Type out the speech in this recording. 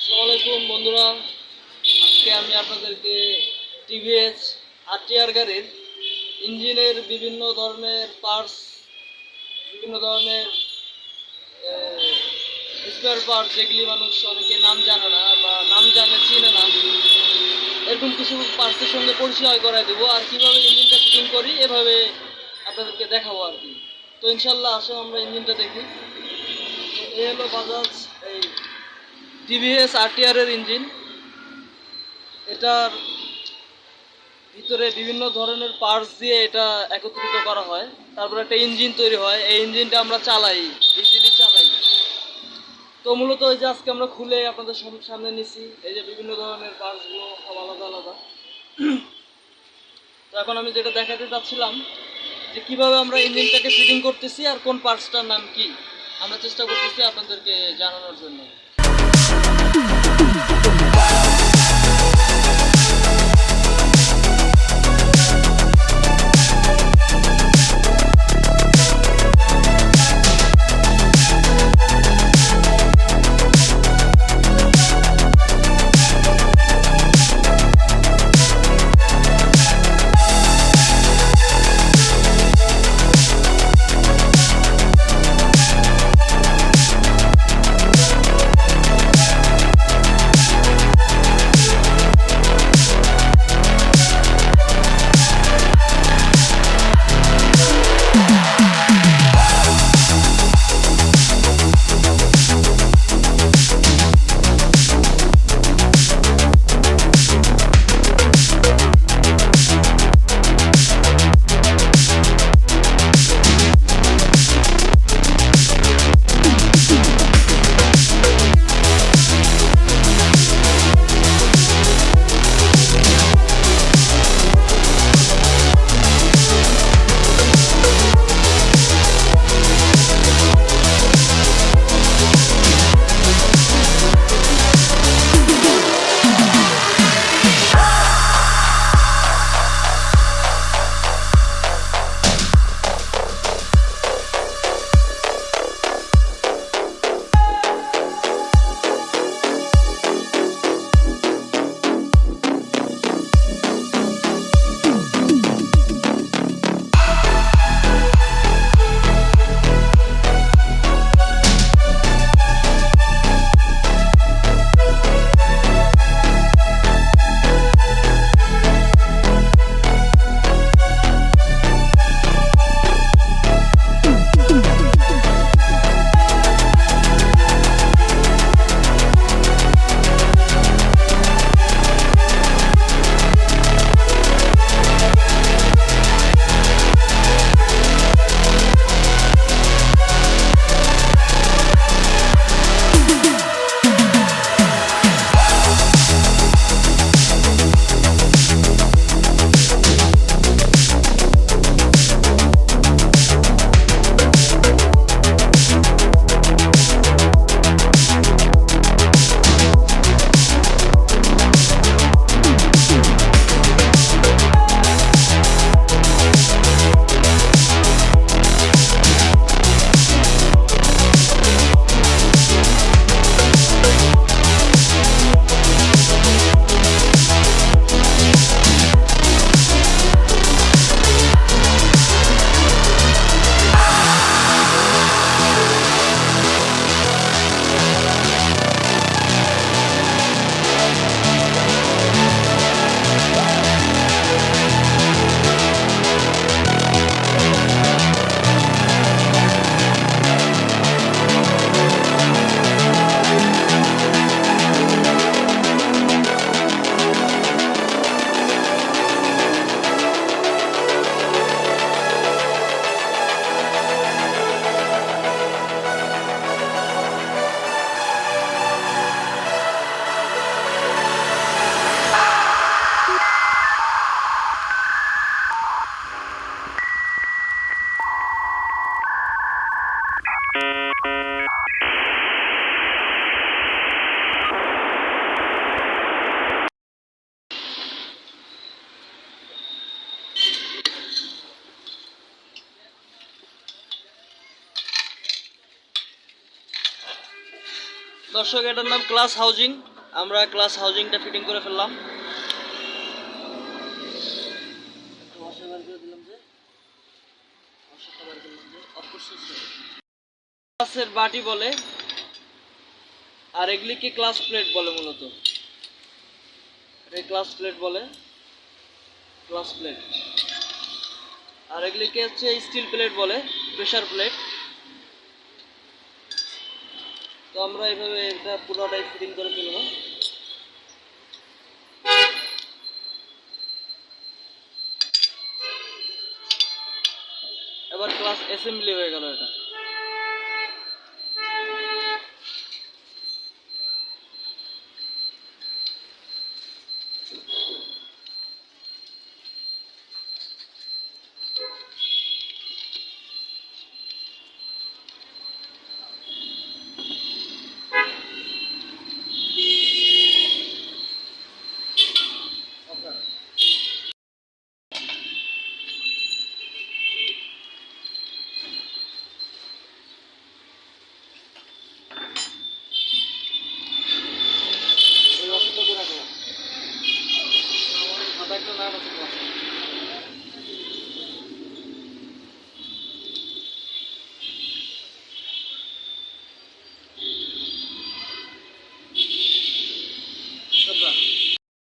আসসালামু আলাইকুম বন্ধুরা, আজকে আমি আপনাদেরকে টিভিএস আরটিআর গাড়ির ইঞ্জিনের বিভিন্ন ধরনের পার্টস, বিভিন্ন ধরনের স্পেয়ার পার্ট যেগুলি মানুষ অনেকে নাম জানে না বা নাম জানে চিনে না, এরকম কিছু পার্টসের সঙ্গে পরিচয় করাই দেবো আর কীভাবে ইঞ্জিনটা ফিটিং করি এভাবে আপনাদেরকে দেখাবো আর কি। তো ইনশাল্লাহ আসলে আমরা ইঞ্জিনটা দেখি। এই হলো বাজাজ এই টিভিএস আরটিআর এর ইঞ্জিন। এটার ভিতরে বিভিন্ন ধরনের পার্টস দিয়ে এটা একত্রিত করা হয়, তারপর একটা ইঞ্জিন তৈরি হয়। এই ইঞ্জিনটা আমরা চালাই, ইজিলি চালাই। তো মূলত এই যে আজকে আমরা খুলে আপনাদের সামনে নিছি, এই যে বিভিন্ন ধরনের পার্টসগুলো সব আলাদা আলাদা। তো এখন আমি যেটা দেখাতে চাচ্ছিলাম যে কিভাবে আমরা ইঞ্জিনটাকে ফিটিং করতেছি আর কোন পার্টসটার নাম কি, আমরা চেষ্টা করতেছি আপনাদেরকে জানানোর জন্য। দর্শক, এটার নাম ক্লাস হাউজিং। আমরা ক্লাস হাউজিংটা ফিটিং করে ফেললাম। ক্লাসের বাটি বলে, আর এগুলিকে ক্লাস প্লেট বলে মূলত। এই ক্লাস প্লেট বলে, ক্লাস প্লেট। আর এগুলিকে হচ্ছে স্টিল প্লেট বলে, প্রেসার প্লেট। তো আমরা এইভাবে এটা পুরোটাই ফিটিং করে ফেলবো। এবার ক্লাস অ্যাসেম্বলি হয়ে গেল এটা।